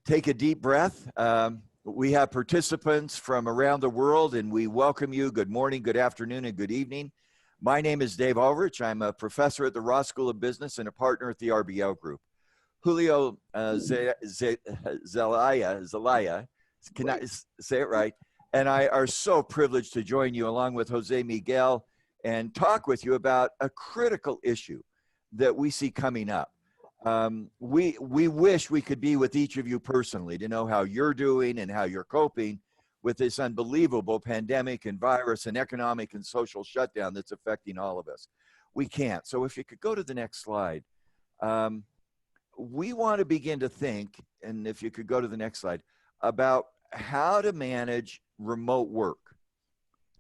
Take a deep breath. We have participants from around the world, and we welcome you. Good morning, good afternoon, and good evening. My name is Dave Ulrich. I'm a professor at the Ross School of Business and a partner at the RBL Group. Julio Zelaya, can I say it right? And I are so privileged to join you along with Jose Miguel and talk with you about a critical issue that we see coming up. We wish we could be with each of you personally to know how you're doing and how you're coping with this unbelievable pandemic and virus and economic and social shutdown that's affecting all of us. We can't. So if you could go to the next slide. We want to begin to think, and if you could go to the next slide, about how to manage remote work.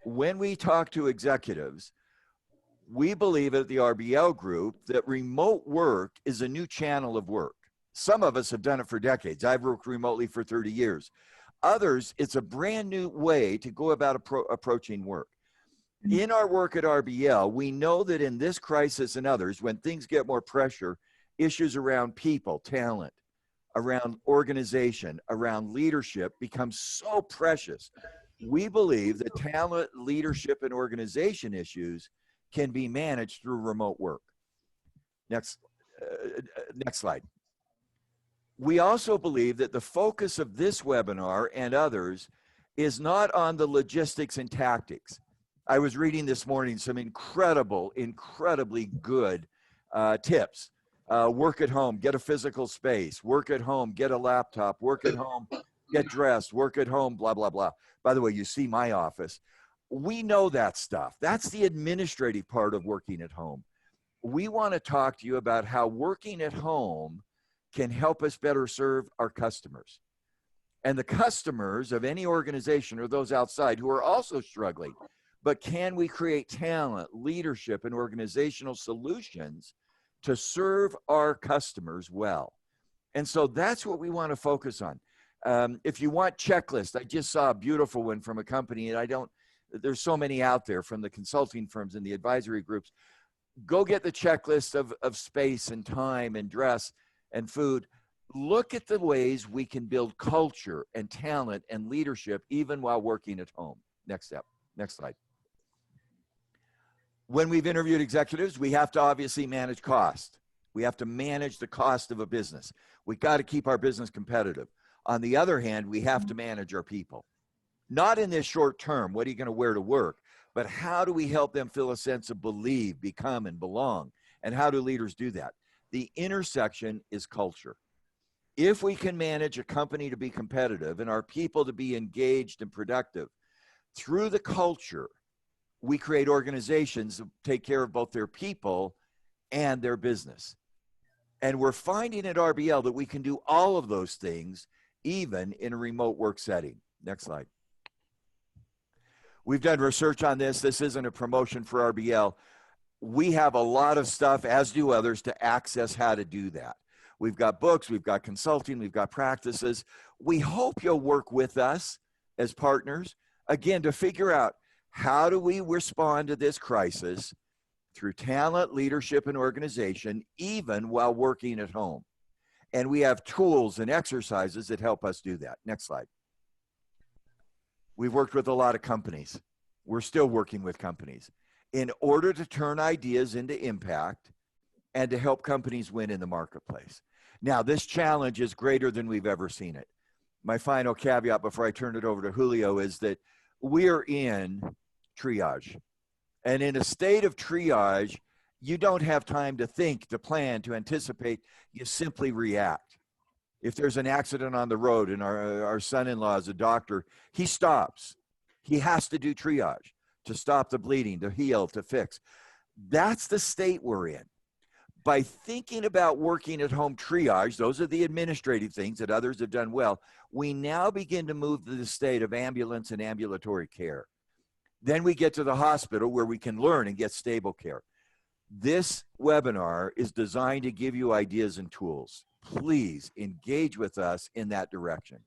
When we talk to executives, we believe at the RBL Group that remote work is a new channel of work. Some of us have done it for decades. I've worked remotely for 30 years. Others, it's a brand new way to go about approaching work. In our work at RBL, we know that in this crisis and others, when things get more pressure, issues around people, talent, around organization, around leadership become so precious. We believe that talent, leadership, and organization issues can be managed through remote work. Next slide. We also believe that the focus of this webinar and others is not on the logistics and tactics. I was reading this morning some incredibly good tips. Work at home, get a physical space. Work at home, get a laptop. Work at home, get dressed. Work at home, blah, blah, blah. By the way, you see my office. We know that stuff. That's the administrative part of working at home. We want to talk to you about how working at home can help us better serve our customers. And the customers of any organization or those outside who are also struggling. But can we create talent, leadership, and organizational solutions to serve our customers well? And so that's what we want to focus on. If you want checklists, I just saw a beautiful one from a company, and there's so many out there from the consulting firms and the advisory groups. Go get the checklist of space and time and dress and food. Look at the ways we can build culture and talent and leadership even while working at home. Next step, next slide. When we've interviewed executives, we have to obviously manage cost. We have to manage the cost of a business. We got to keep our business competitive. On the other hand, we have to manage our people. Not in this short term, what are you going to wear to work, but how do we help them feel a sense of believe, become, and belong? And how do leaders do that? The intersection is culture. If we can manage a company to be competitive and our people to be engaged and productive, through the culture, we create organizations that take care of both their people and their business. And we're finding at RBL that we can do all of those things, even in a remote work setting. Next slide. We've done research on this. This isn't a promotion for RBL. We have a lot of stuff, as do others, to access how to do that. We've got books, we've got consulting, we've got practices. We hope you'll work with us as partners, again, to figure out how do we respond to this crisis through talent, leadership, and organization, even while working at home. And we have tools and exercises that help us do that. Next slide. We've worked with a lot of companies. We're still working with companies in order to turn ideas into impact and to help companies win in the marketplace. Now, this challenge is greater than we've ever seen it. My final caveat before I turn it over to Julio is that we're in triage. And in a state of triage, you don't have time to think, to plan, to anticipate. You simply react. If there's an accident on the road and our son-in-law is a doctor, he stops. He has to do triage to stop the bleeding, to heal, to fix. That's the state we're in. By thinking about working at home triage, those are the administrative things that others have done well, we now begin to move to the state of ambulance and ambulatory care. Then we get to the hospital where we can learn and get stable care. This webinar is designed to give you ideas and tools. Please engage with us in that direction.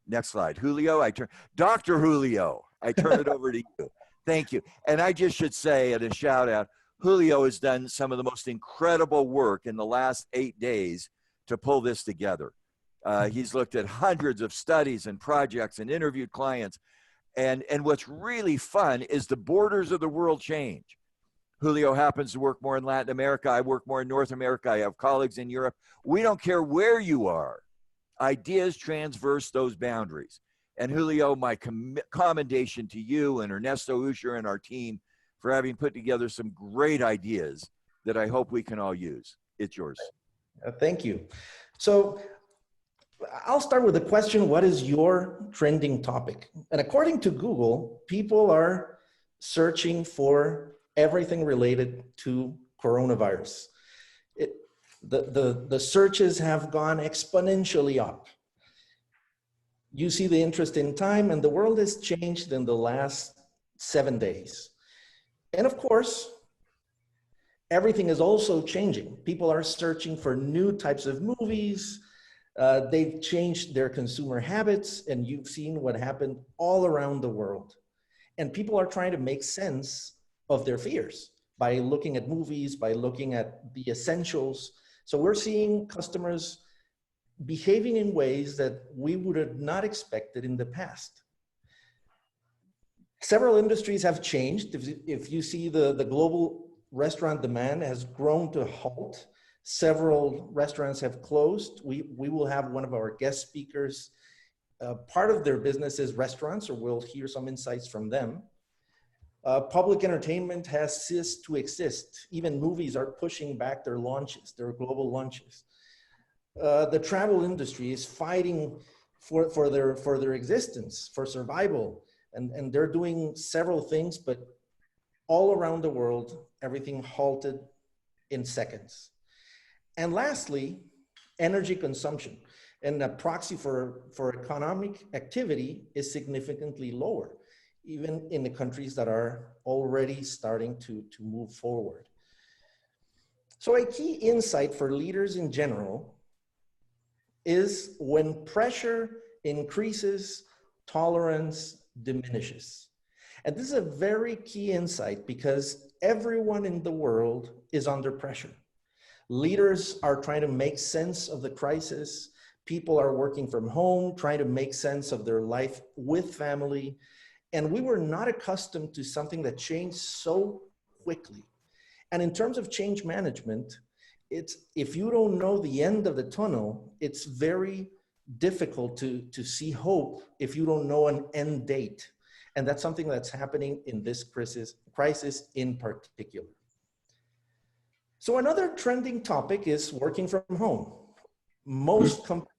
Next slide. Julio, Dr. Julio, I turn it over to you. Thank you. And I just should say, at a shout out, Julio has done some of the most incredible work in the last 8 days to pull this together. He's looked at hundreds of studies and projects and interviewed clients. And what's really fun is the borders of the world change. Julio happens to work more in Latin America. I work more in North America. I have colleagues in Europe. We don't care where you are. Ideas transverse those boundaries. And Julio, my commendation to you and Ernesto Usher and our team for having put together some great ideas that I hope we can all use. It's yours. Thank you. So I'll start with the question, what is your trending topic? And according to Google, people are searching for everything related to coronavirus. The searches have gone exponentially up. You see the interest in time, and the world has changed in the last 7 days. And of course, everything is also changing. People are searching for new types of movies. They've changed their consumer habits, and you've seen what happened all around the world. And people are trying to make sense of their fears by looking at movies, by looking at the essentials. So we're seeing customers behaving in ways that we would have not expected in the past. Several industries have changed. If you see the global restaurant demand has grown to a halt. Several restaurants have closed. We will have one of our guest speakers. Part of their business is restaurants, or we'll hear some insights from them. Public entertainment has ceased to exist. Even movies are pushing back their launches, their global launches. The travel industry is fighting for their existence, for survival, and they're doing several things, but all around the world, everything halted in seconds. And lastly, energy consumption. And the proxy for economic activity is significantly lower, even in the countries that are already starting to move forward. So a key insight for leaders in general is when pressure increases, tolerance diminishes. And this is a very key insight because everyone in the world is under pressure. Leaders are trying to make sense of the crisis. People are working from home, trying to make sense of their life with family. And we were not accustomed to something that changed so quickly. And in terms of change management, if you don't know the end of the tunnel, it's very difficult to see hope if you don't know an end date. And that's something that's happening in this crisis in particular. So another trending topic is working from home. Most companies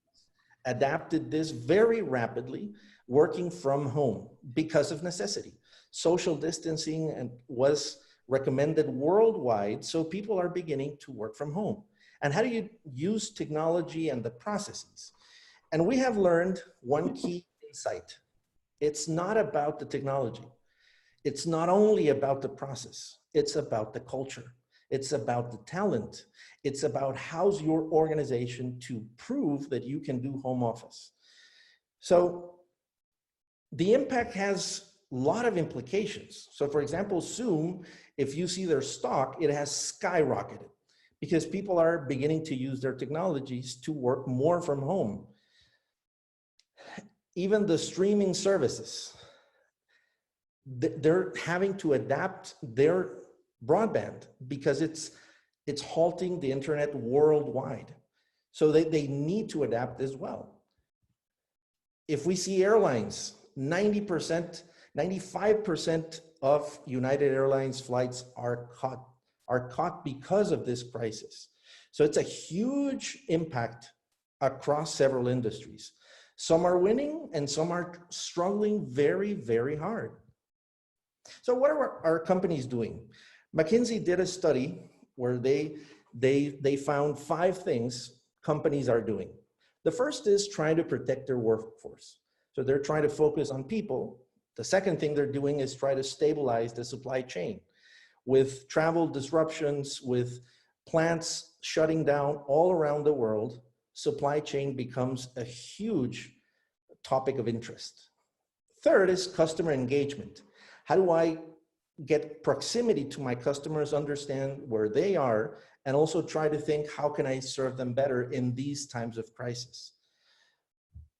adapted this very rapidly, working from home because of necessity. Social distancing was recommended worldwide, so people are beginning to work from home. And how do you use technology and the processes? And we have learned one key insight. It's not about the technology. It's not only about the process. It's about the culture. It's about the talent. It's about how's your organization to prove that you can do home office. So the impact has a lot of implications. So for example, Zoom, if you see their stock, it has skyrocketed because people are beginning to use their technologies to work more from home. Even the streaming services, they're having to adapt their broadband because it's halting the internet worldwide. So they need to adapt as well. If we see airlines, 90%, 95% of United Airlines flights are caught because of this crisis. So it's a huge impact across several industries. Some are winning and some are struggling very, very hard. So what are our companies doing? McKinsey did a study where they found 5 things companies are doing. The first is trying to protect their workforce. So they're trying to focus on people. The second thing they're doing is try to stabilize the supply chain. With travel disruptions, with plants shutting down all around the world, supply chain becomes a huge topic of interest. Third is customer engagement. How do I get proximity to my customers, understand where they are, and also try to think, how can I serve them better in these times of crisis?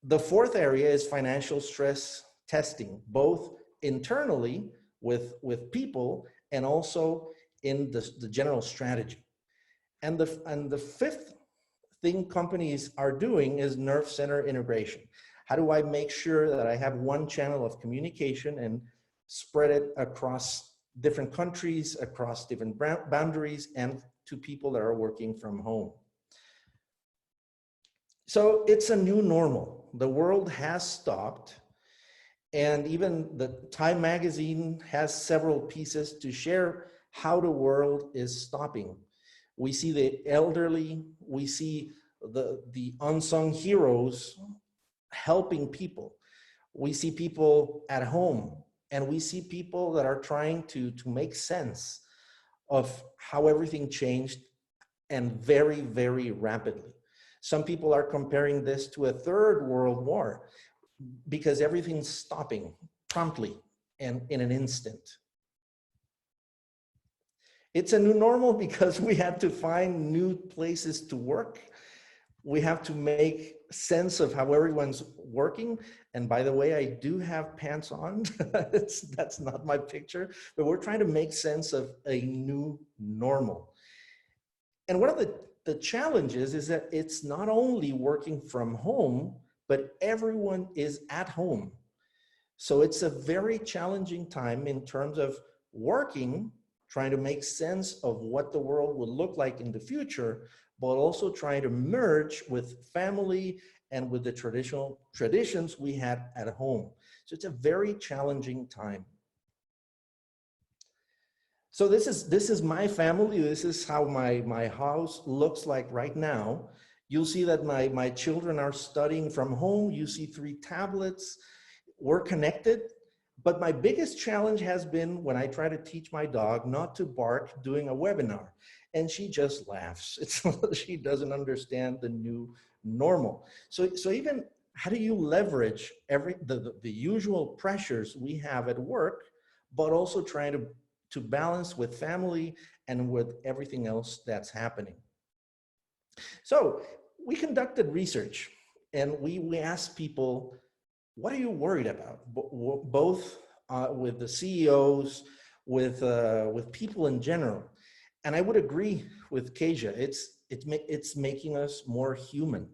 The fourth area is financial stress testing, both internally with people and also in the general strategy. And the fifth thing companies are doing is nerve center integration. How do I make sure that I have one channel of communication and spread it across different countries, across different boundaries, and to people that are working from home? So it's a new normal. The world has stopped, and even the Time magazine has several pieces to share how the world is stopping. We see the elderly, we see the unsung heroes helping people. We see people at home, and we see people that are trying to make sense of how everything changed, and very, very rapidly. Some people are comparing this to a third world war because everything's stopping promptly and in an instant. It's a new normal because we have to find new places to work. We have to make sense of how everyone's working. And by the way, I do have pants on. That's not my picture, but we're trying to make sense of a new normal. And one of the challenges is that it's not only working from home, but everyone is at home. So it's a very challenging time in terms of working, trying to make sense of what the world will look like in the future, but also trying to merge with family and with the traditional traditions we had at home. So it's a very challenging time. So this is my family. This is how my house looks like right now. You'll see that my children are studying from home. You see 3 tablets. We're connected. But my biggest challenge has been when I try to teach my dog not to bark doing a webinar. And she just laughs. She doesn't understand the new normal. So even how do you leverage the usual pressures we have at work, but also trying to balance with family and with everything else that's happening. So we conducted research, and we asked people, what are you worried about? Both with the CEOs, with people in general. And I would agree with Kesia, it's making us more human.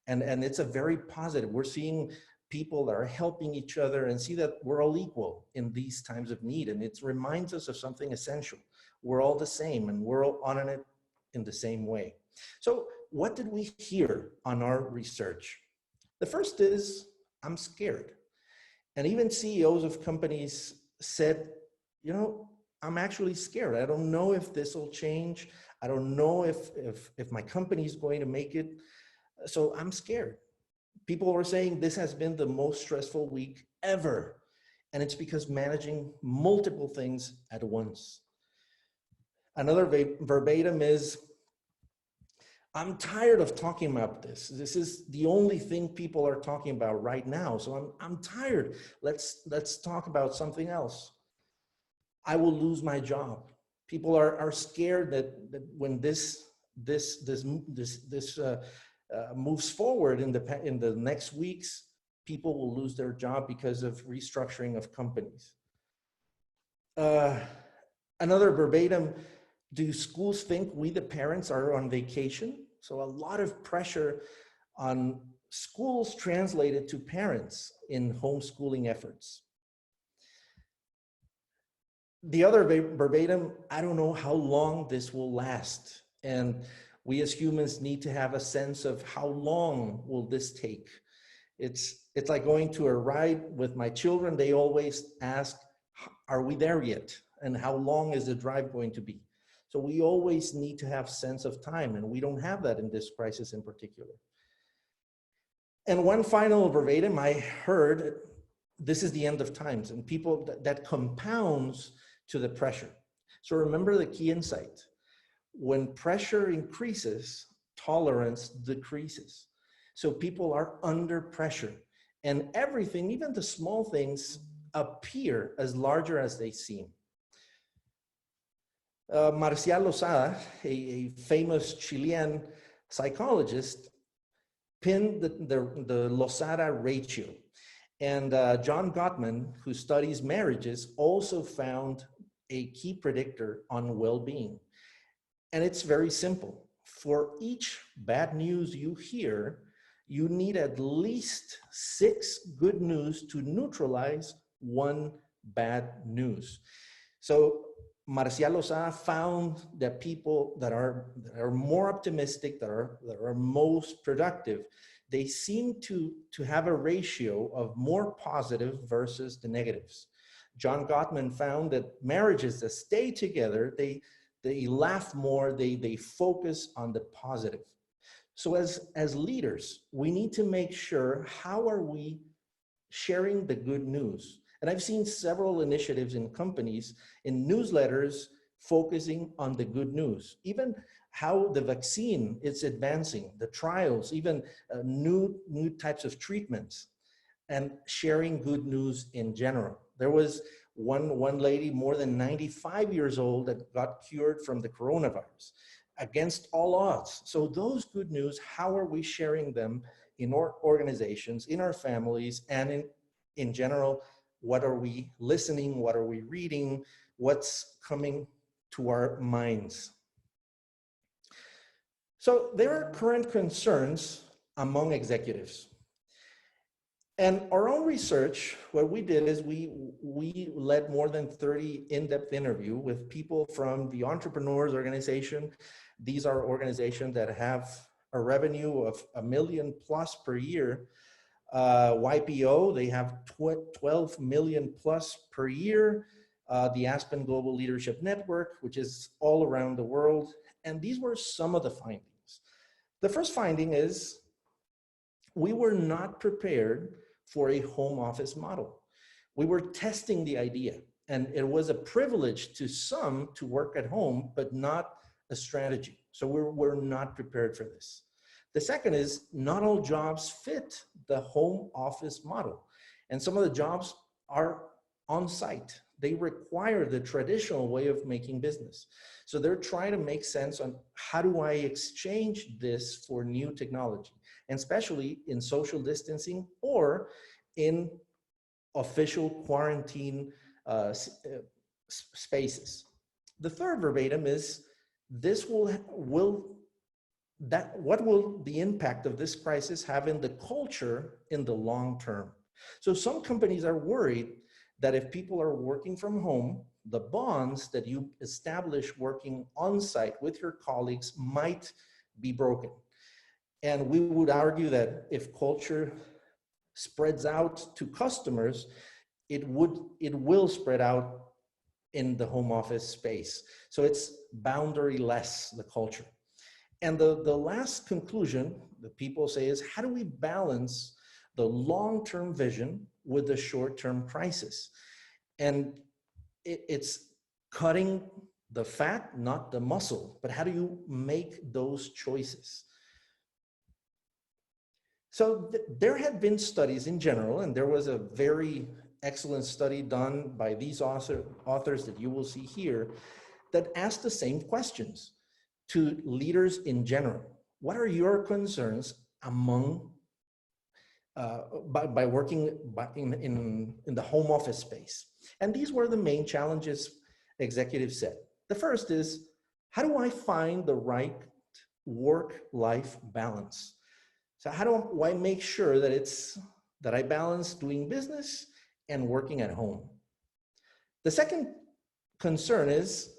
And it's a very positive. We're seeing people that are helping each other and see that we're all equal in these times of need. And it reminds us of something essential. We're all the same, and we're all on it in the same way. So what did we hear on our research? The first is, I'm scared. And even CEOs of companies said, you know, I'm actually scared. I don't know if this will change. I don't know if my company is going to make it. So I'm scared. People were saying this has been the most stressful week ever. And it's because managing multiple things at once. Another verbatim is, I'm tired of talking about this. This is the only thing people are talking about right now. So I'm tired. Let's talk about something else. I will lose my job. People are scared that when this moves forward in the next weeks, people will lose their job because of restructuring of companies. Another verbatim, do schools think we the parents are on vacation? So a lot of pressure on schools translated to parents in homeschooling efforts. The other verbatim, I don't know how long this will last. And we as humans need to have a sense of how long will this take. It's like going to a ride with my children. They always ask, are we there yet? And how long is the drive going to be? So we always need to have sense of time, and we don't have that in this crisis in particular. And one final verbatim I heard, this is the end of times, and people that compounds to the pressure. So remember the key insight. When pressure increases, tolerance decreases. So people are under pressure, and everything, even the small things, appear as larger as they seem. Marcial Losada, a famous Chilean psychologist, pinned the Losada ratio. And John Gottman, who studies marriages, also found a key predictor on well-being. And it's very simple. For each bad news you hear, you need at least 6 good news to neutralize 1 bad news. So Marcial Losada found that people that are more optimistic, that are most productive, they seem to have a ratio of more positive versus the negatives. John Gottman found that marriages that stay together, they laugh more, they focus on the positive. So as leaders, we need to make sure, how are we sharing the good news? And I've seen several initiatives in companies, in newsletters, focusing on the good news. Even how the vaccine is advancing, the trials, even new types of treatments, and sharing good news in general. There was one lady, more than 95 years old, that got cured from the coronavirus against all odds. So those good news, how are we sharing them in our organizations, in our families, and in general? What are we listening? What are we reading? What's coming to our minds? So there are current concerns among executives. And our own research, what we did is we led more than 30 in-depth interview with people from the Entrepreneurs Organization. These are organizations that have a revenue of $1 million plus per year. YPO, they have 12 million plus per year. The Aspen Global Leadership Network, which is all around the world. And these were some of the findings. The first finding is we were not prepared for a home office model. We were testing the idea, and it was a privilege to some to work at home, but not a strategy. So we're not prepared for this. The second is, not all jobs fit the home office model. And some of the jobs are on site. They require the traditional way of making business. So they're trying to make sense on, how do I exchange this for new technology? And especially in social distancing or in official quarantine spaces. The third verbatim is, what will the impact of this crisis have in the culture in the long term? So some companies are worried that if people are working from home, the bonds that you establish working on site with your colleagues might be broken. And we would argue that if culture spreads out to customers, it will spread out in the home office space. So it's boundary-less, the culture. And the last conclusion that people say is, how do we balance the long-term vision with the short-term crisis? And it's cutting the fat, not the muscle, but how do you make those choices? So there have been studies in general, and there was a very excellent study done by these authors that you will see here, that asked the same questions to leaders in general. What are your concerns among by working in the home office space? And these were the main challenges executives said. The first is, how do I find the right work-life balance? So how do I make sure that I balance doing business and working at home? The second concern is,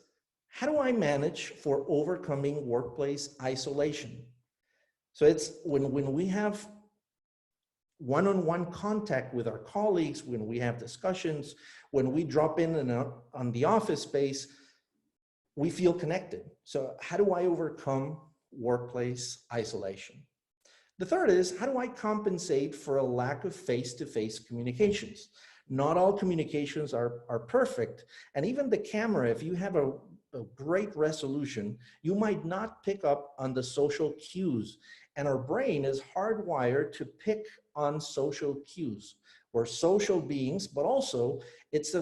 how do I manage for overcoming workplace isolation? So it's when we have one-on-one contact with our colleagues, when we have discussions, when we drop in and out on the office space, we feel connected. So how do I overcome workplace isolation? The third is, how do I compensate for a lack of face-to-face communications? Not all communications are perfect. And even the camera, if you have a great resolution, you might not pick up on the social cues. And our brain is hardwired to pick on social cues. We're social beings, but also it's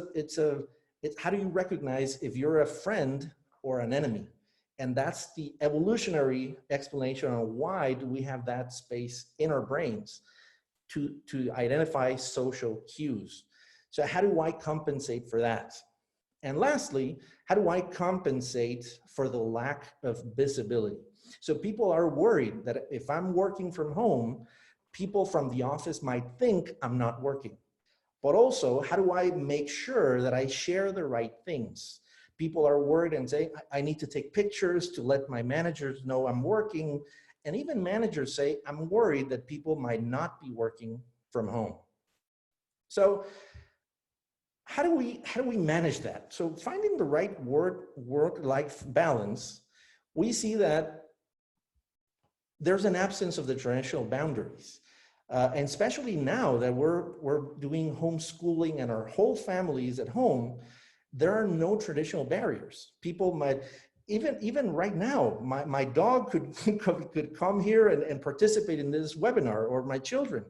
how do you recognize if you're a friend or an enemy? And that's the evolutionary explanation on why do we have that space in our brains to identify social cues. So how do I compensate for that? And lastly, how do I compensate for the lack of visibility? So people are worried that if I'm working from home, people from the office might think I'm not working. But also, how do I make sure that I share the right things? People are worried and say, I need to take pictures to let my managers know I'm working. And even managers say, I'm worried that people might not be working from home. So how do we manage that? So finding the right work-life balance, we see that there's an absence of the traditional boundaries. And especially now that we're doing homeschooling and our whole family is at home, there are no traditional barriers. People might, even right now, my dog could come here and participate in this webinar, or my children.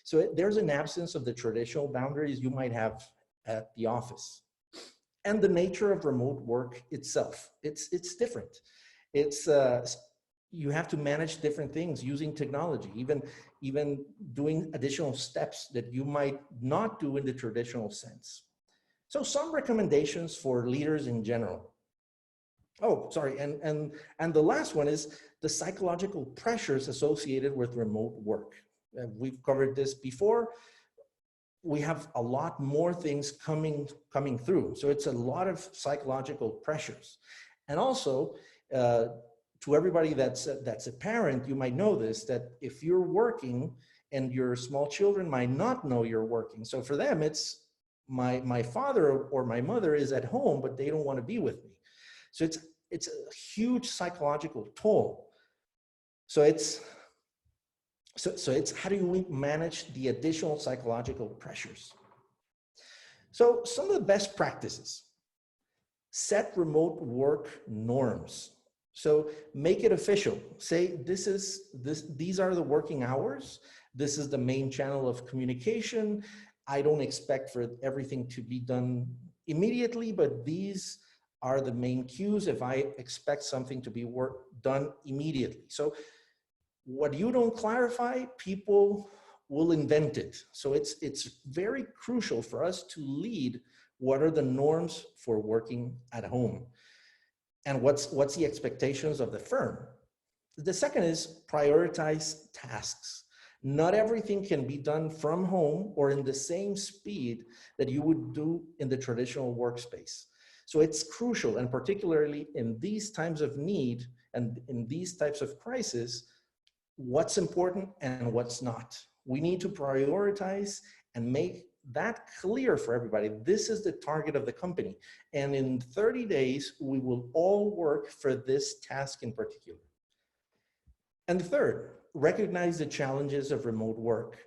So there's an absence of the traditional boundaries you might have at the office. And the nature of remote work itself, it's different. It's you have to manage different things using technology, even doing additional steps that you might not do in the traditional sense. So some recommendations for leaders in general. Oh, sorry, and the last one is the psychological pressures associated with remote work. We've covered this before. We have a lot more things coming through. So it's a lot of psychological pressures. And also, to everybody that's a parent, you might know this, that if you're working and your small children might not know you're working. So for them, it's my father or my mother is at home, but they don't want to be with me. So it's a huge psychological toll. So it's how do we manage the additional psychological pressures? So some of the best practices: set remote work norms. So make it official. Say these are the working hours. This is the main channel of communication. I don't expect for everything to be done immediately, but these are the main cues if I expect something to be done immediately. So what you don't clarify, people will invent it. So it's very crucial for us to lead what are the norms for working at home and what's the expectations of the firm. The second is prioritize tasks. Not everything can be done from home or in the same speed that you would do in the traditional workspace. So it's crucial, and particularly in these times of need and in these types of crisis, what's important and what's not. We need to prioritize and make that clear for everybody. This is the target of the company. And in 30 days, we will all work for this task in particular. And third, recognize the challenges of remote work.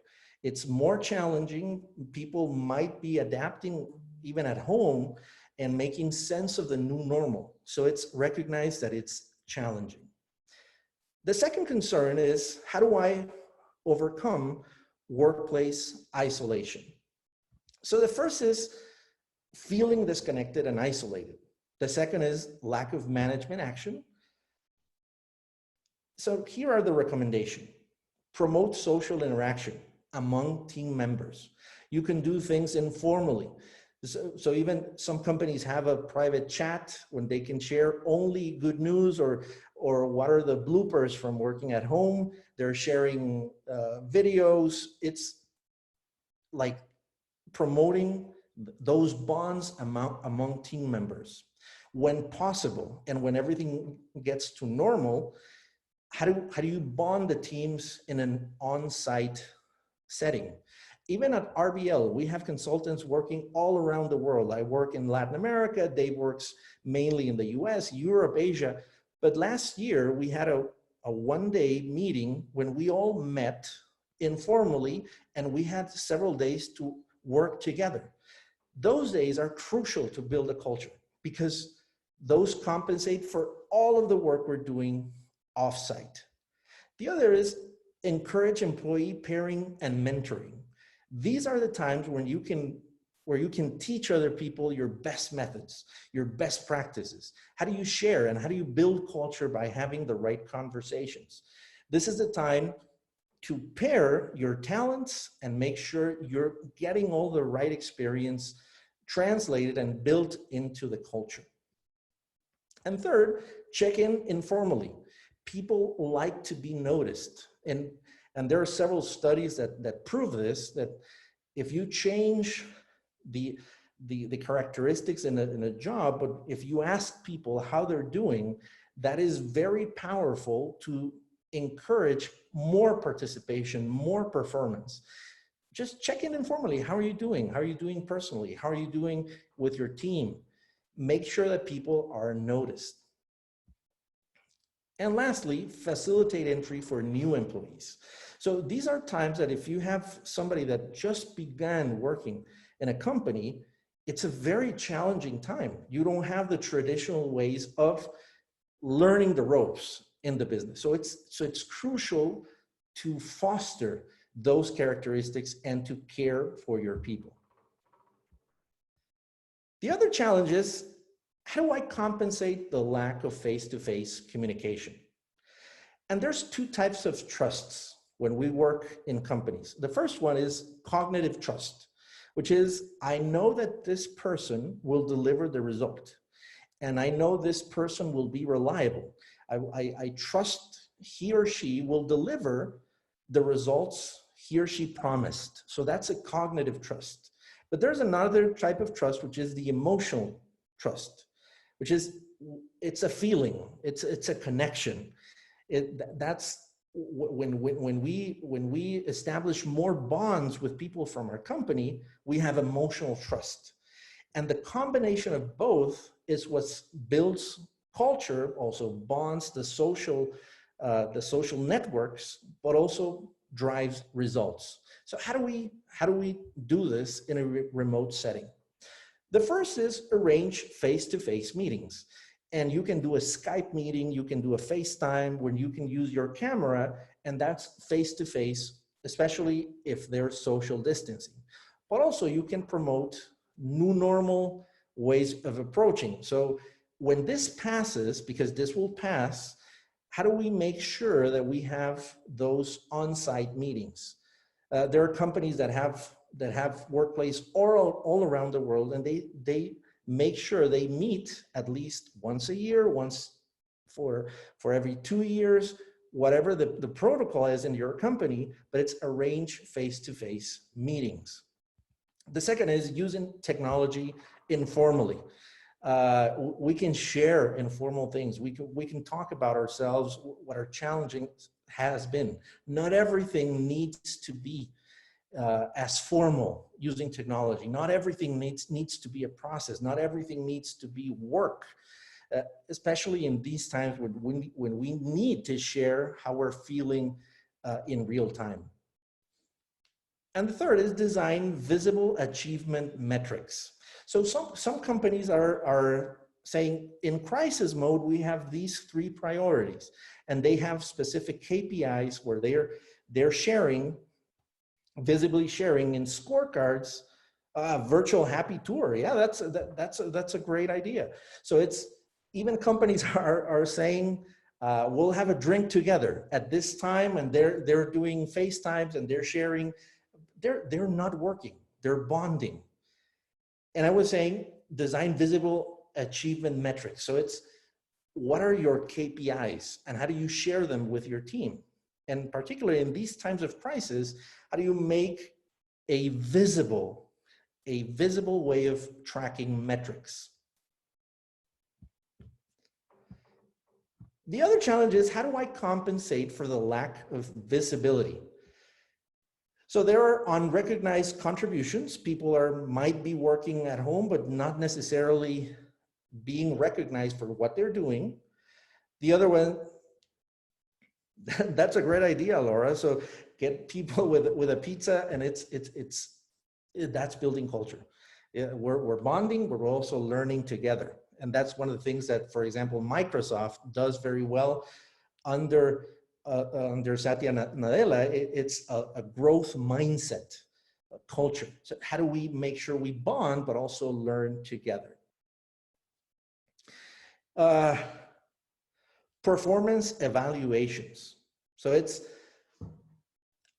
It's more challenging. People might be adapting even at home and making sense of the new normal. So it's recognized that it's challenging. The second concern is, how do I overcome workplace isolation? So the first is feeling disconnected and isolated. The second is lack of management action. So here are the recommendations. Promote social interaction among team members. You can do things informally. So even some companies have a private chat when they can share only good news or what are the bloopers from working at home. They're sharing videos. It's like promoting those bonds among team members. When possible and when everything gets to normal, how do you bond the teams in an on-site setting? Even at RBL, we have consultants working all around the world. I work in Latin America, Dave works mainly in the US, Europe, Asia. But last year, we had a one-day meeting when we all met informally, and we had several days to work together. Those days are crucial to build a culture because those compensate for all of the work we're doing off-site. The other is encourage employee pairing and mentoring. These are the times when where you can teach other people your best methods, your best practices. How do you share and how do you build culture by having the right conversations? This is the time to pair your talents and make sure you're getting all the right experience translated and built into the culture. And third, check in informally. People like to be noticed. And there are several studies that prove this, that if you change the characteristics in a job, but if you ask people how they're doing, that is very powerful to encourage more participation, more performance. Just check in informally. How are you doing? How are you doing personally? How are you doing with your team? Make sure that people are noticed. And lastly, facilitate entry for new employees. So these are times that if you have somebody that just began working in a company, it's a very challenging time. You don't have the traditional ways of learning the ropes in the business. So it's crucial to foster those characteristics and to care for your people. The other challenge is, how do I compensate the lack of face-to-face communication? And there's two types of trusts when we work in companies. The first one is cognitive trust, which is, I know that this person will deliver the result. And I know this person will be reliable. I trust he or she will deliver the results he or she promised. So that's a cognitive trust. But there's another type of trust, which is the emotional trust, which is, it's a feeling, it's a connection. That's when we establish more bonds with people from our company, we have emotional trust. And the combination of both is what builds culture, also bonds the social networks, but also drives results. So how do we do this in a remote setting? The first is arrange face-to-face meetings. And you can do a Skype meeting, you can do a FaceTime when you can use your camera, and that's face-to-face, especially if there's social distancing. But also you can promote new normal ways of approaching. So when this passes, because this will pass, how do we make sure that we have those on-site meetings? There are companies that have workplace all around the world, and they make sure they meet at least once a year, once for every 2 years, whatever the protocol is in your company, but it's arrange face-to-face meetings. The second is using technology informally. We can share informal things. We can talk about ourselves, what our challenging has been. Not everything needs to be as formal using technology. Not everything needs to be a process. Not everything needs to be work, especially in these times when we need to share how we're feeling in real time. And the third is design visible achievement metrics. So some companies are saying, in crisis mode, we have these 3 priorities, and they have specific KPIs where they're sharing, visibly sharing in scorecards, virtual happy tour. Yeah, that's a great idea. So it's, even companies are saying, we'll have a drink together at this time, and they're doing FaceTimes and they're sharing. They're not working, they're bonding. And I was saying, design visible achievement metrics. So it's, what are your KPIs and how do you share them with your team? And particularly in these times of crisis, how do you make a visible way of tracking metrics? The other challenge is, how do I compensate for the lack of visibility? So there are unrecognized contributions. People might be working at home, but not necessarily being recognized for what they're doing. The other one, that's a great idea, Laura. So get people with a pizza, and that's building culture. We're bonding, but we're also learning together. And that's one of the things that, for example, Microsoft does very well under Satya Nadella. It's a growth mindset, culture. So how do we make sure we bond, but also learn together? Performance evaluations. So it's,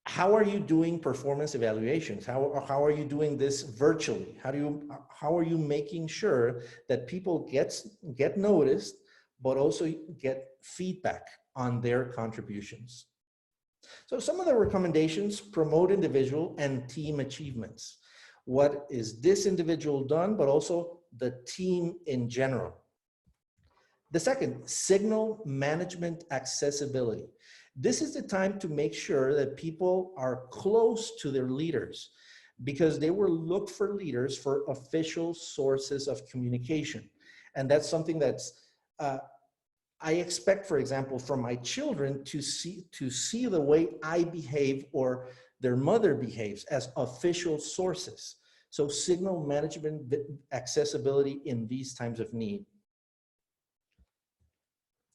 how are you doing performance evaluations? How are you doing this virtually? How are you making sure that people get noticed, but also get feedback on their contributions? So some of the recommendations: promote individual and team achievements. What is this individual done, but also the team in general. The second, signal management accessibility. This is the time to make sure that people are close to their leaders, because they will look for leaders for official sources of communication. And that's something that's, I expect, for example, from my children to see the way I behave or their mother behaves as official sources. So signal management accessibility in these times of need.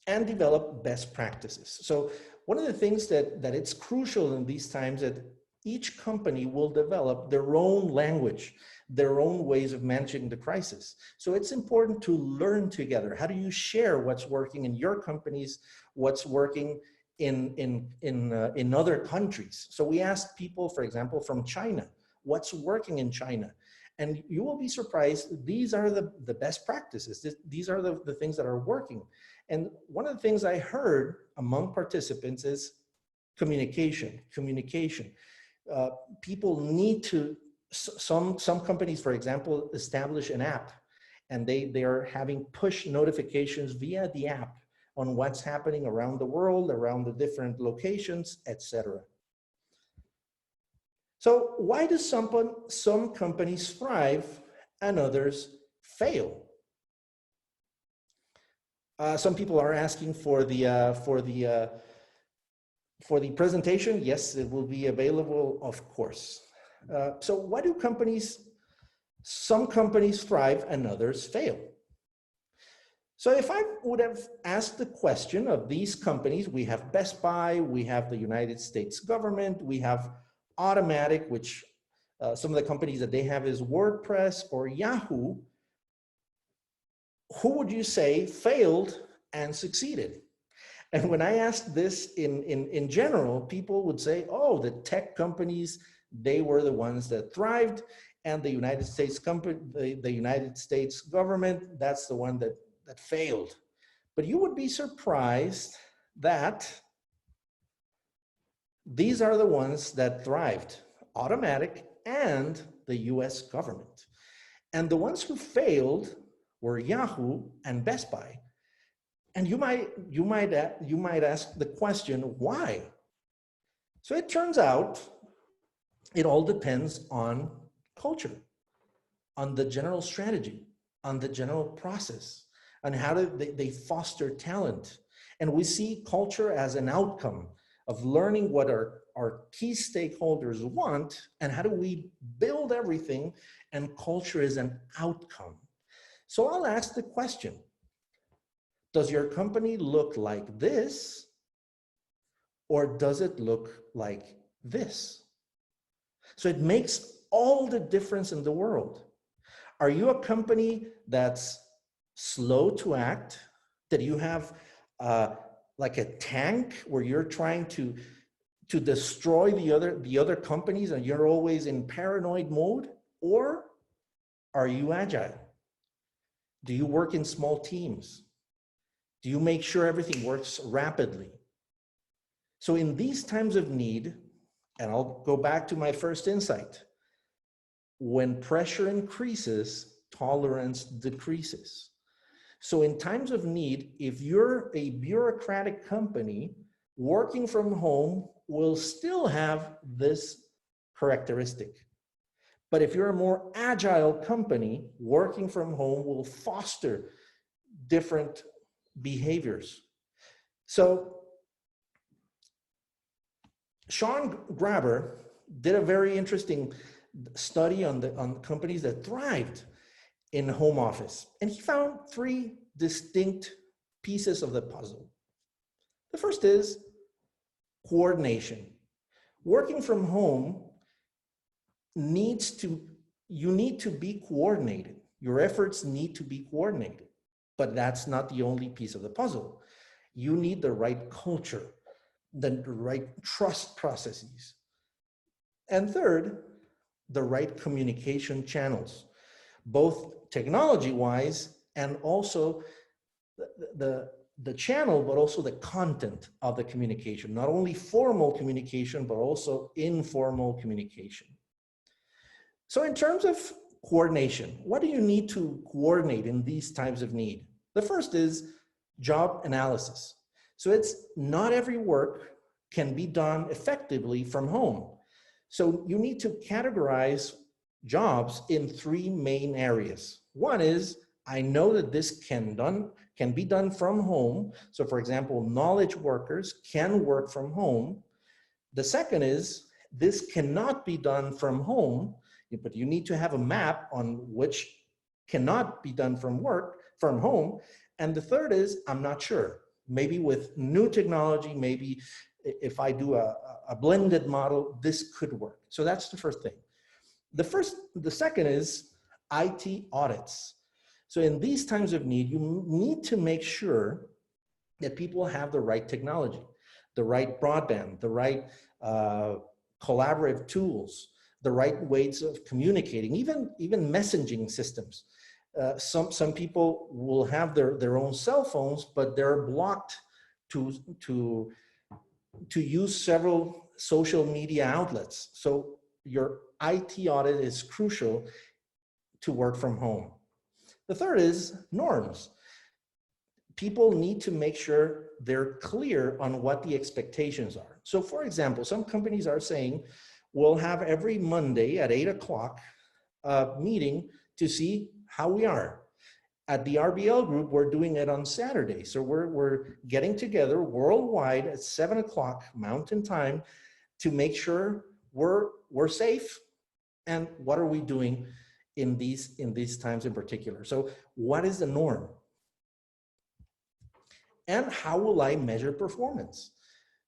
And develop best practices. So one of the things that it's crucial in these times, that each company will develop their own language, their own ways of managing the crisis. So it's important to learn together. How do you share what's working in your companies, what's working in other countries? So we asked people, for example, from China, what's working in China? And you will be surprised, these are the best practices. These are the things that are working. And one of the things I heard among participants is communication. People need to, some companies, for example, establish an app, and they are having push notifications via the app on what's happening around the world, around the different locations, etc. So why do some companies thrive and others fail? Some people are asking for the presentation. Yes, it will be available, of course. So why do some companies thrive and others fail? So if I would have asked the question of these companies, we have Best Buy, we have the United States government, we have Automatic, which some of the companies that they have is WordPress or Yahoo. Who would you say failed and succeeded? And when I asked this in general, people would say, oh, the tech companies, they were the ones that thrived, and the United States the United States government, that's the one that failed. But you would be surprised that these are the ones that thrived, Automatic and the US government. And the ones who failed were Yahoo and Best Buy. And you might ask the question, why? So it turns out it all depends on culture, on the general strategy, on the general process, on how they foster talent. And we see culture as an outcome of learning what our key stakeholders want, and how do we build everything, and culture is an outcome. So I'll ask the question, does your company look like this, or does it look like this? So it makes all the difference in the world. Are you a company that's slow to act, that you have like a tank where you're trying to destroy the other companies and you're always in paranoid mode? Or are you agile? Do you work in small teams? Do you make sure everything works rapidly? So in these times of need, and I'll go back to my first insight, when pressure increases, tolerance decreases. So in times of need, if you're a bureaucratic company, working from home will still have this characteristic. But if you're a more agile company, working from home will foster different behaviors. So Sean Graber did a very interesting study on companies that thrived in home office. And he found 3 distinct pieces of the puzzle. The first is coordination. Working from home, needs to, you need to be coordinated. Your efforts need to be coordinated, but that's not the only piece of the puzzle. You need the right culture, the right trust processes. And third, the right communication channels, both technology-wise and also the channel, but also the content of the communication, not only formal communication, but also informal communication. So in terms of coordination, what do you need to coordinate in these types of need? The first is job analysis. So it's not every work can be done effectively from home. So you need to categorize jobs in three main areas. One is, I know that this can be done from home. So for example, knowledge workers can work from home. The second is, this cannot be done from home, but you need to have a map on which cannot be done from home. And the third is, I'm not sure. Maybe with new technology, maybe if I do a blended model, this could work. So that's the first thing. The second is IT audits. So in these times of need, you need to make sure that people have the right technology, the right broadband, the right collaborative tools, the right ways of communicating, even messaging systems. Some people will have their own cell phones, but they're blocked to use several social media outlets. So your IT audit is crucial to work from home. The third is norms. People need to make sure they're clear on what the expectations are. So for example, some companies are saying, we'll have every Monday at 8 o'clock a meeting to see how we are. At the RBL group, we're doing it on Saturday. So we're getting together worldwide at 7 o'clock Mountain Time to make sure we're safe. And what are we doing in these times in particular? So what is the norm? And how will I measure performance?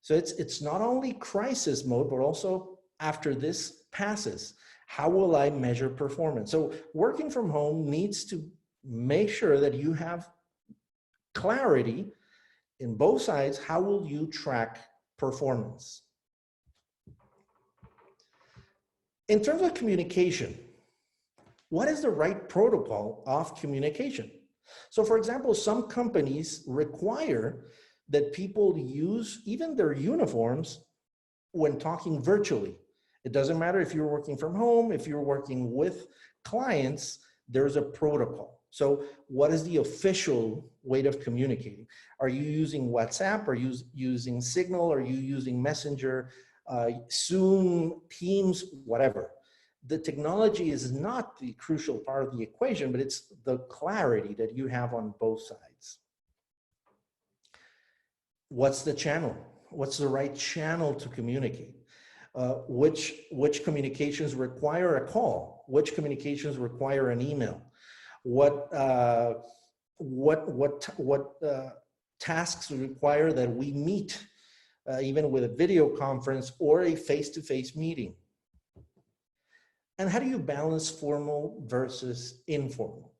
So it's not only crisis mode, but also after this passes, how will I measure performance? So working from home needs to make sure that you have clarity in both sides. How will you track performance? In terms of communication, what is the right protocol of communication? So for example, some companies require that people use even their uniforms when talking virtually. It doesn't matter if you're working from home, if you're working with clients, there's a protocol. So what is the official way of communicating? Are you using WhatsApp? Are you using Signal? Are you using Messenger, Zoom, Teams, whatever? The technology is not the crucial part of the equation, but it's the clarity that you have on both sides. What's the channel? What's the right channel to communicate? Which communications require a call? Which communications require an email? What tasks require that we meet, even with a video conference or a face-to-face meeting? And how do you balance formal versus informal?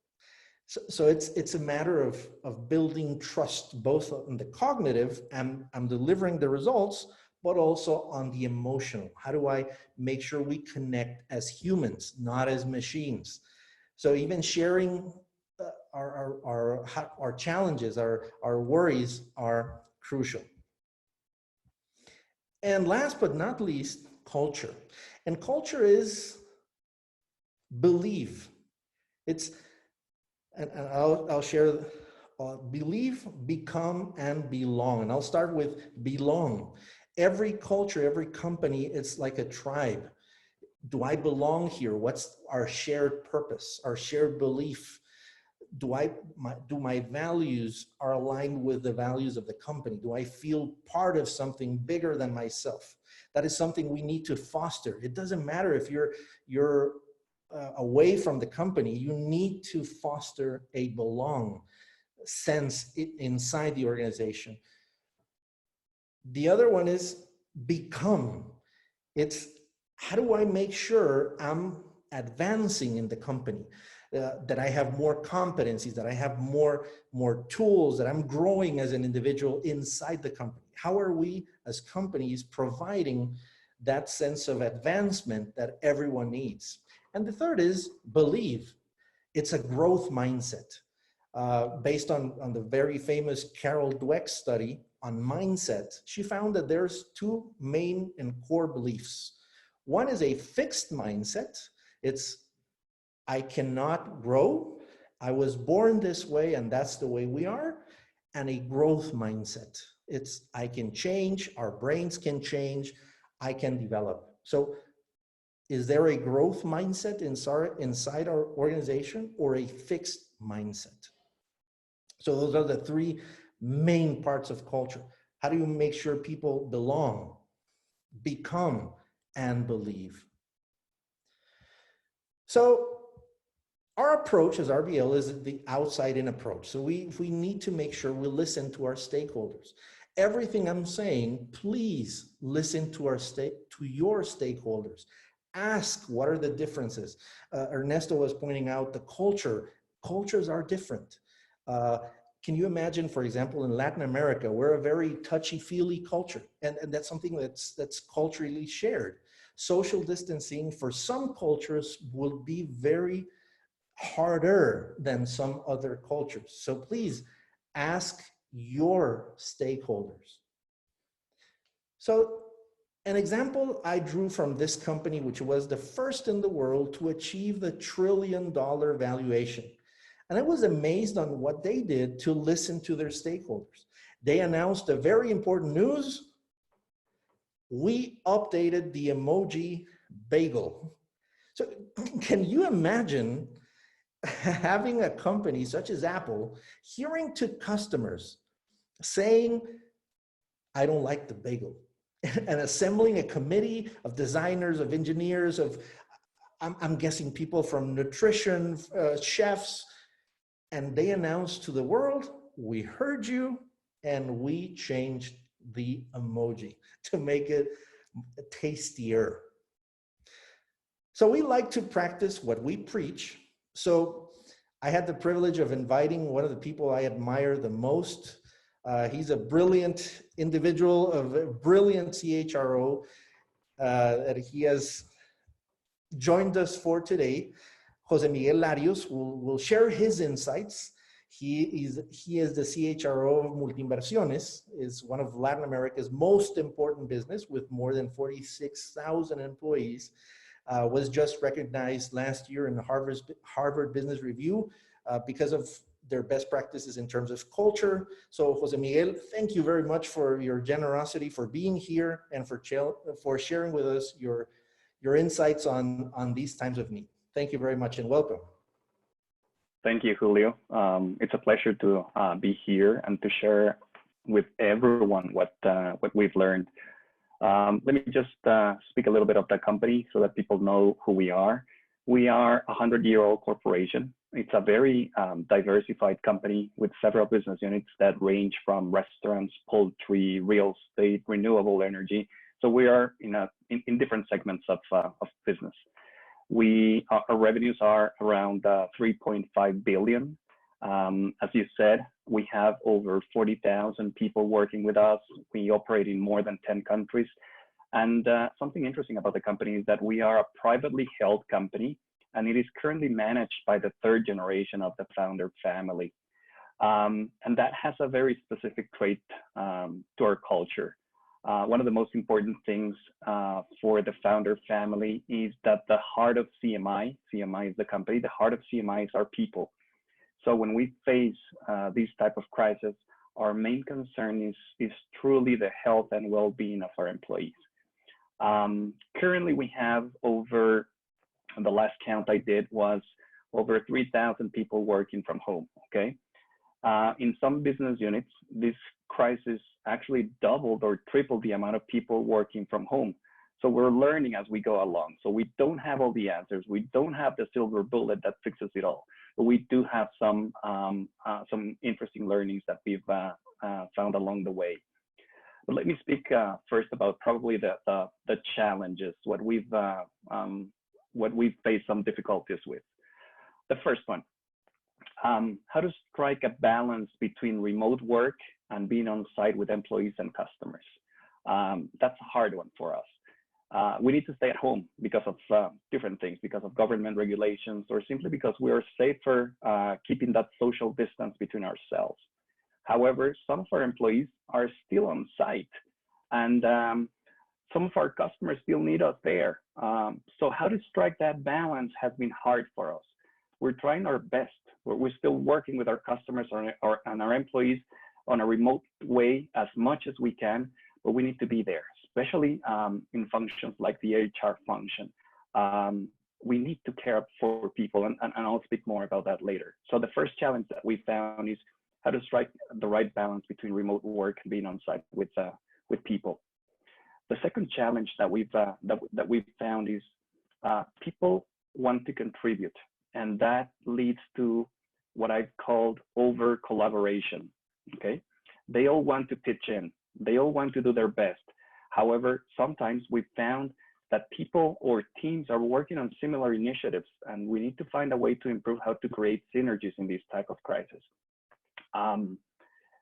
So it's a matter of building trust, both on the cognitive, and I'm delivering the results, but also on the emotional. How do I make sure we connect as humans, not as machines? So even sharing our challenges, our worries are crucial. And last but not least, culture. And culture is believe. It's, and I'll share, believe, become, and belong. And I'll start with belong. Every culture, every company, it's like a tribe. Do I belong here? What's our shared purpose, our shared belief? Do my values are aligned with the values of the company? Do I feel part of something bigger than myself? That is something we need to foster. It doesn't matter if you're away from the company, you need to foster a belong sense inside the organization. The other one is become. It's how do I make sure I'm advancing in the company, that I have more competencies, that I have more tools, that I'm growing as an individual inside the company? How are we as companies providing that sense of advancement that everyone needs? And the third is believe. It's a growth mindset. Based on the very famous Carol Dweck study on mindset, she found that there's two main and core beliefs. One is a fixed mindset. It's, I cannot grow. I was born this way and that's the way we are. And a growth mindset. It's, I can change, our brains can change, I can develop. So is there a growth mindset inside our organization or a fixed mindset? So those are the three main parts of culture. How do you make sure people belong, become, and believe? So our approach as RBL is the outside-in approach. So we need to make sure we listen to our stakeholders. Everything I'm saying, please listen to your stakeholders. Ask what are the differences. Ernesto was pointing out the cultures are different. Can you imagine, for example, in Latin America, we're a very touchy-feely culture, and that's something that's culturally shared. Social distancing for some cultures will be very harder than some other cultures. So please ask your stakeholders. So an example I drew from this company, which was the first in the world to achieve the $1 trillion valuation. And I was amazed on what they did to listen to their stakeholders. They announced a very important news. We updated the emoji bagel. So can you imagine having a company such as Apple hearing to customers saying, I don't like the bagel, and assembling a committee of designers, of engineers, of, I'm guessing people from nutrition, chefs, and they announced to the world, we heard you, and we changed the emoji to make it tastier. So we like to practice what we preach. So I had the privilege of inviting one of the people I admire the most. He's a brilliant individual, a brilliant CHRO that he has joined us for today. Jose Miguel Larios will share his insights. He is the CHRO of Multinversiones, is one of Latin America's most important business with more than 46,000 employees. Was just recognized last year in the Harvard Business Review because of their best practices in terms of culture. So Jose Miguel, thank you very much for your generosity, for being here, and for sharing with us your insights on these times of need. Thank you very much and welcome. Thank you, Julio. It's a pleasure to be here and to share with everyone what we've learned. Let me just speak a little bit of the company so that people know who we are. We are a 100-year-old corporation. It's a very diversified company with several business units that range from restaurants, poultry, real estate, renewable energy. So we are in different segments of business. Our revenues are around 3.5 billion. As you said, we have over 40,000 people working with us. We operate in more than 10 countries. And something interesting about the company is that we are a privately held company, and it is currently managed by the third generation of the founder family. And that has a very specific trait to our culture. One of the most important things for the founder family is that the heart of CMI is the company, the heart of CMI is our people. So when we face these type of crises, our main concern is truly the health and well-being of our employees. Currently, we have the last count I did was over 3,000 people working from home, okay? In some business units, this crisis actually doubled or tripled the amount of people working from home. So we're learning as we go along. So we don't have all the answers. We don't have the silver bullet that fixes it all. But we do have some interesting learnings that we've found along the way. But let me speak first about probably the challenges, what we've faced some difficulties with. The first one, how to strike a balance between remote work and being on site with employees and customers. That's a hard one for us. We need to stay at home because of different things, because of government regulations, or simply because we are safer keeping that social distance between ourselves. However, some of our employees are still on site, and some of our customers still need us there. So how to strike that balance has been hard for us. We're trying our best. We're still working with our customers and our employees on a remote way as much as we can, but we need to be there, especially in functions like the HR function. We need to care for people, and I'll speak more about that later. So the first challenge that we found is how to strike the right balance between remote work and being on site with people. The second challenge that we've found is people want to contribute, and that leads to what I've called over collaboration. Okay, they all want to pitch in, they all want to do their best. However, sometimes we've found that people or teams are working on similar initiatives, and we need to find a way to improve how to create synergies in this type of crisis.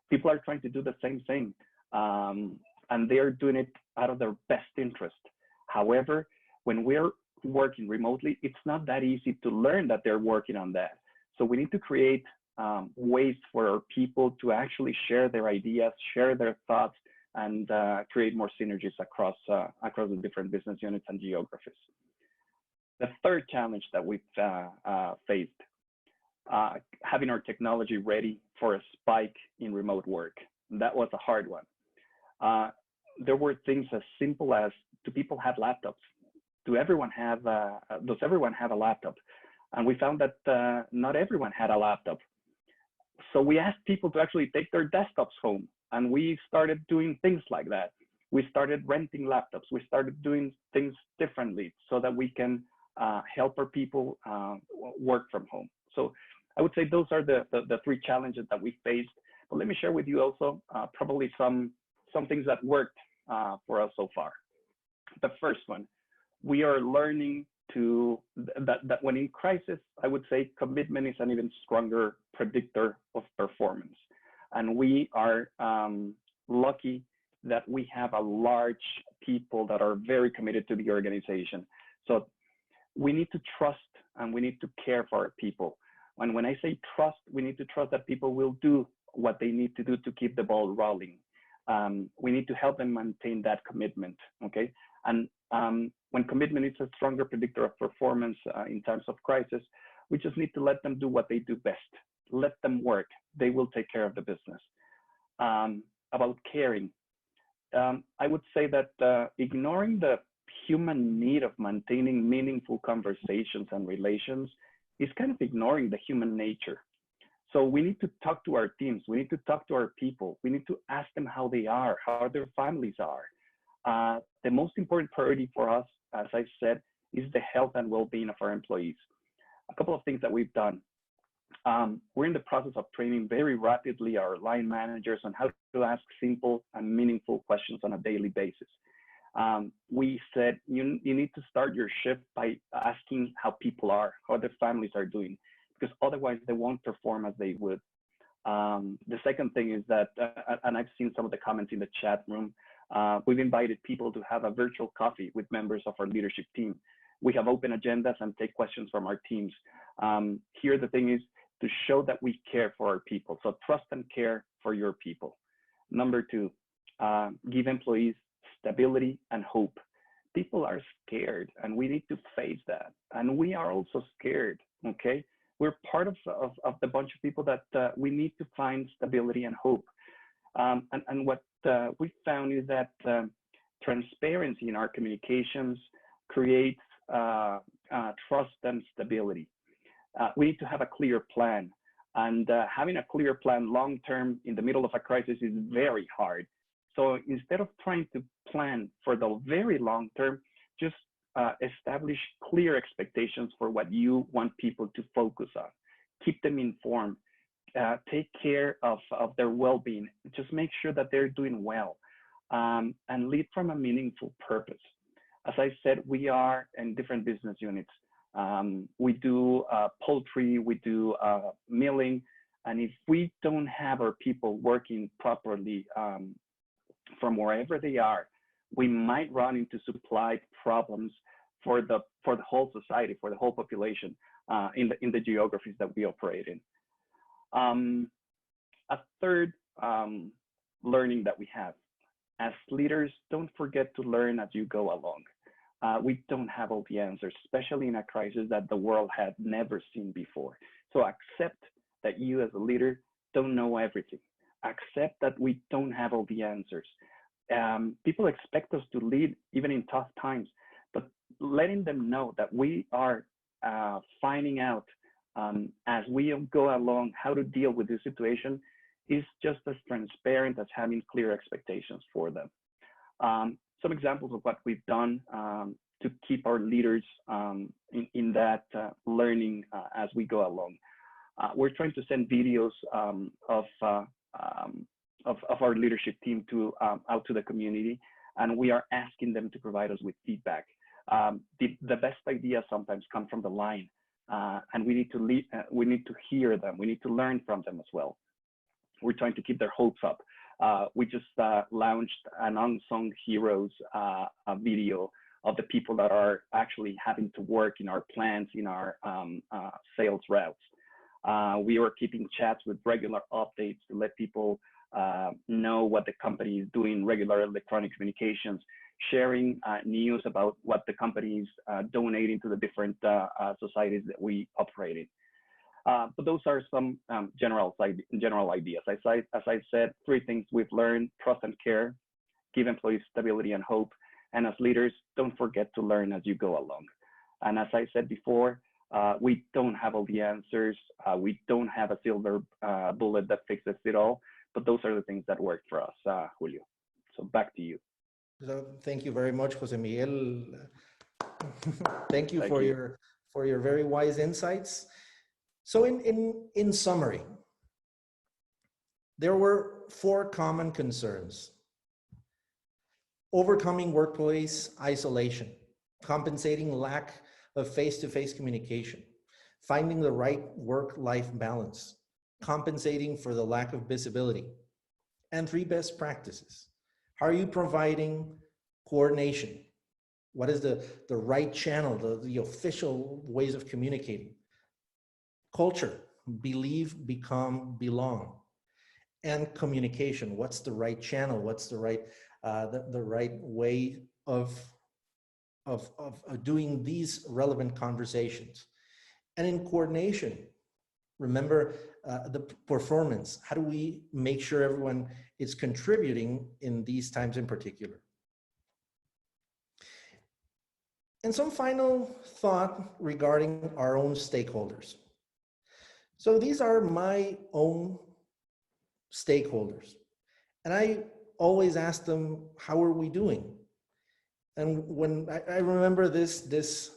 People are trying to do the same thing, and they are doing it out of their best interest. However, when we're working remotely, it's not that easy to learn that they're working on that. So we need to create ways for our people to actually share their ideas, share their thoughts, and create more synergies across the different business units and geographies. The third challenge that we've faced, having our technology ready for a spike in remote work. That was a hard one. There were things as simple as, do people have laptops? Does everyone have a laptop? And we found that not everyone had a laptop. So we asked people to actually take their desktops home, and we started doing things like that. We started renting laptops. We started doing things differently so that we can help our people work from home. So I would say those are the three challenges that we faced. But let me share with you also probably some things that worked for us so far. The first one, we are learning that when in crisis, I would say commitment is an even stronger predictor of performance. And we are lucky that we have a large people that are very committed to the organization. So we need to trust and we need to care for our people. And when I say trust, we need to trust that people will do what they need to do to keep the ball rolling. We need to help them maintain that commitment, okay? And when commitment is a stronger predictor of performance in times of crisis, we just need to let them do what they do best. Let them work. They will take care of the business. About caring, I would say that ignoring the human need of maintaining meaningful conversations and relations is kind of ignoring the human nature. So we need to talk to our teams. We need to talk to our people. We need to ask them how they are, how their families are. The most important priority for us, as I said, is the health and well-being of our employees. A couple of things that we've done. We're in the process of training very rapidly our line managers on how to ask simple and meaningful questions on a daily basis. We said you need to start your shift by asking how people are, how their families are doing, because otherwise they won't perform as they would. The second thing is that, and I've seen some of the comments in the chat room, we've invited people to have a virtual coffee with members of our leadership team. We have open agendas and take questions from our teams. Here, the thing is to show that we care for our people. So trust and care for your people. Number two, give employees stability and hope. People are scared and we need to face that. And we are also scared, okay? We're part of the bunch of people that we need to find stability and hope. And what we found is that transparency in our communications creates trust and stability. We need to have a clear plan, and having a clear plan long-term in the middle of a crisis is very hard. So instead of trying to plan for the very long term, just establish clear expectations for what you want people to focus on. Keep them informed. Take care of their well-being. Just make sure that they're doing well. and lead from a meaningful purpose. As I said, we are in different business units. We do poultry, we do milling, and if we don't have our people working properly from wherever they are, we might run into supply problems for the whole society, for the whole population in the geographies that we operate in. A third learning that we have as leaders, don't forget to learn as you go along. We don't have all the answers, especially in a crisis that the world had never seen before. So accept that you as a leader don't know everything. Accept that we don't have all the answers. People expect us to lead even in tough times, but letting them know that we are finding out as we go along how to deal with this situation is just as transparent as having clear expectations for them. Some examples of what we've done to keep our leaders in that learning as we go along. We're trying to send videos of our leadership team out to the community, and we are asking them to provide us with feedback. The best ideas sometimes come from the line, and we need to hear them. We need to learn from them as well. We're trying to keep their hopes up. We just launched an unsung heroes video of the people that are actually having to work in our plants, in our sales routes. We are keeping chats with regular updates to let people know what the company is doing, regular electronic communications, sharing news about what the company is donating to the different societies that we operate in. But those are some general ideas. As I said, 3 things we've learned: trust and care, give employees stability and hope, and as leaders, don't forget to learn as you go along. And as I said before, we don't have all the answers. We don't have a silver bullet that fixes it all, but those are the things that work for us, Julio. So back to you. So thank you very much, Jose Miguel. Thank you for your very wise insights. So in summary, there were 4 common concerns: overcoming workplace isolation, compensating lack of face-to-face communication, finding the right work-life balance, compensating for the lack of visibility, and 3 best practices. How are you providing coordination? What is the right channel, the official ways of communicating? Culture, believe, become, belong. And communication, what's the right channel? What's the right way of doing these relevant conversations? And in coordination, remember the performance. How do we make sure everyone is contributing in these times in particular? And some final thought regarding our own stakeholders. So these are my own stakeholders. And I always ask them, how are we doing? And when I remember this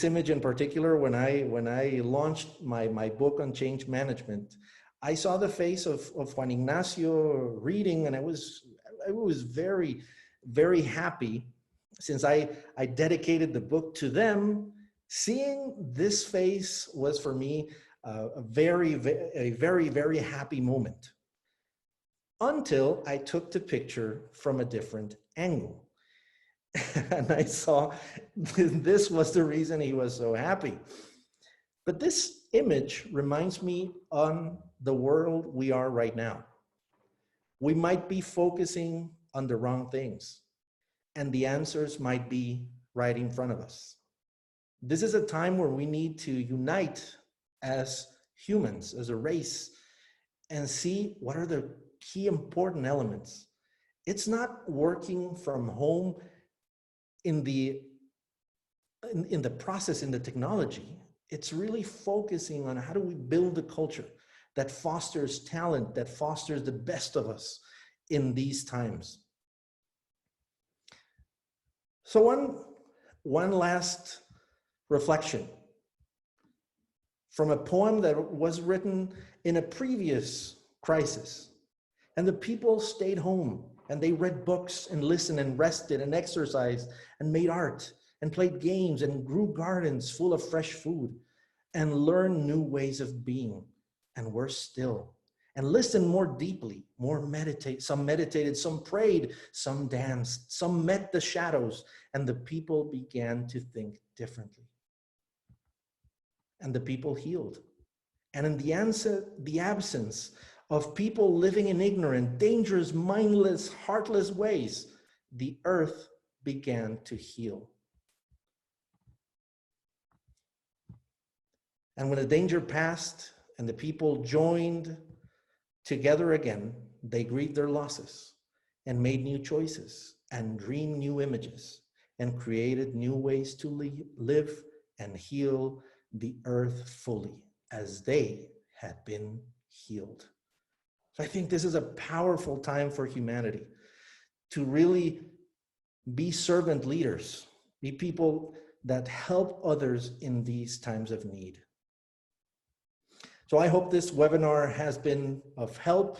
image in particular, when I launched my book on change management, I saw the face of Juan Ignacio reading, and I was very, very happy, since I dedicated the book to them. Seeing this face was for me a very, very happy moment, until I took the picture from a different angle. And I saw this was the reason he was so happy. But this image reminds me on the world we are right now. We might be focusing on the wrong things, and the answers might be right in front of us. This is a time where we need to unite as humans, as a race, and see what are the key important elements. It's not working from home in the process, in the technology. It's really focusing on how do we build a culture that fosters talent, that fosters the best of us in these times. So one last reflection from a poem that was written in a previous crisis, and the people stayed home and they read books and listened and rested and exercised and made art and played games and grew gardens full of fresh food and learned new ways of being and were still and listened more deeply, some meditated, some prayed, some danced, some met the shadows, and the people began to think differently. And the people healed. And in the absence of people living in ignorant, dangerous, mindless, heartless ways, the earth began to heal. And when the danger passed and the people joined together again, they grieved their losses and made new choices and dreamed new images and created new ways to live and heal the earth fully as they had been healed. So I think this is a powerful time for humanity to really be servant leaders, be people that help others in these times of need. So I hope this webinar has been of help.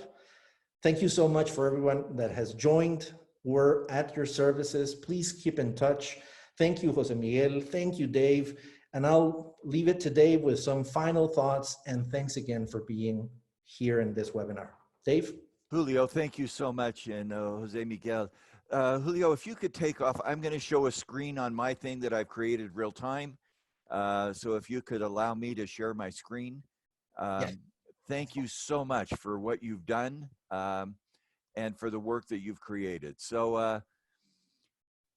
Thank you so much for everyone that has joined. We're at your services. Please keep in touch. Thank you, Jose Miguel. Thank you, Dave. And I'll leave it to Dave with some final thoughts. And thanks again for being here in this webinar. Dave? Julio, thank you so much. And Jose Miguel. Julio, if you could take off, I'm going to show a screen on my thing that I've created real time. So if you could allow me to share my screen. Yes. Thank you so much for what you've done and for the work that you've created. So,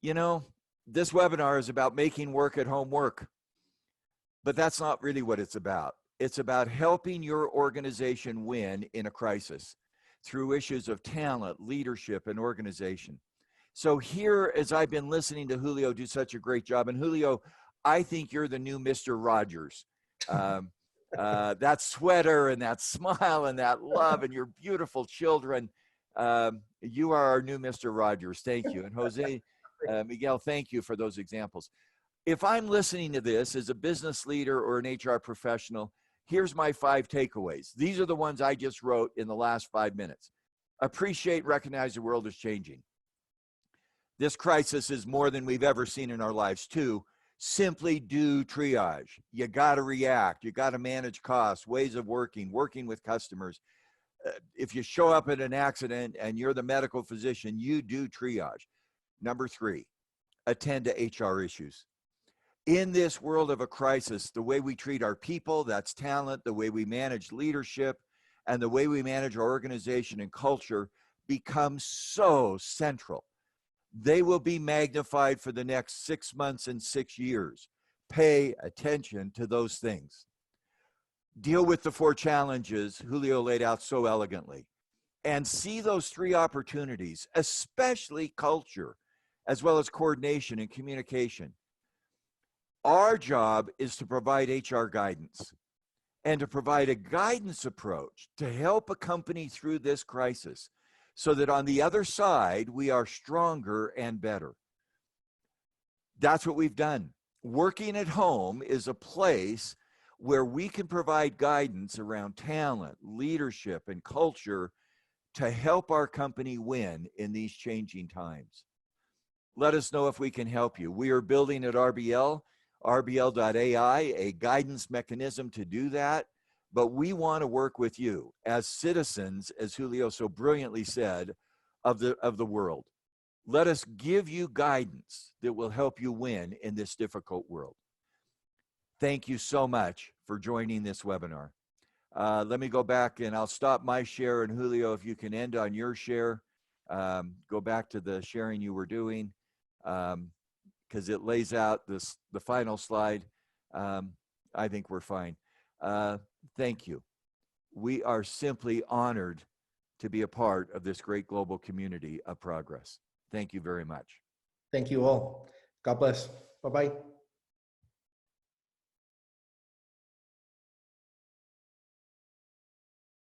you know, this webinar is about making work at home work, but that's not really what it's about. It's about helping your organization win in a crisis through issues of talent, leadership, and organization. So here, as I've been listening to Julio do such a great job, and Julio, I think you're the new Mr. Rogers. That sweater and that smile and that love and your beautiful children. You are our new Mr. Rogers. Thank you. And Jose Miguel, thank you for those examples. If I'm listening to this as a business leader or an HR professional, here's my 5 takeaways. These are the ones I just wrote in the last 5 minutes. Appreciate, recognize the world is changing. This crisis is more than we've ever seen in our lives. 2, simply do triage. You got to react. You got to manage costs, ways of working with customers. If you show up at an accident and you're the medical physician, you do triage. Number 3, attend to HR issues. In this world of a crisis, the way we treat our people, that's talent, the way we manage leadership, and the way we manage our organization and culture becomes so central. They will be magnified for the next 6 months and 6 years. Pay attention to those things. Deal with the 4 challenges Julio laid out so elegantly. And see those 3 opportunities, especially culture, as well as coordination and communication. Our job is to provide HR guidance and to provide a guidance approach to help a company through this crisis so that on the other side, we are stronger and better. That's what we've done. Working at home is a place where we can provide guidance around talent, leadership, and culture to help our company win in these changing times. Let us know if we can help you. We are building at RBL, RBL.ai, a guidance mechanism to do that. But we want to work with you as citizens, as Julio so brilliantly said, of the world. Let us give you guidance that will help you win in this difficult world. Thank you so much for joining this webinar. Let me go back and I'll stop my share, and Julio, if you can end on your share, go back to the sharing you were doing, because it lays out the final slide. I think we're fine. Thank you. We are simply honored to be a part of this great global community of progress. Thank you very much. Thank you all. God bless. Bye-bye.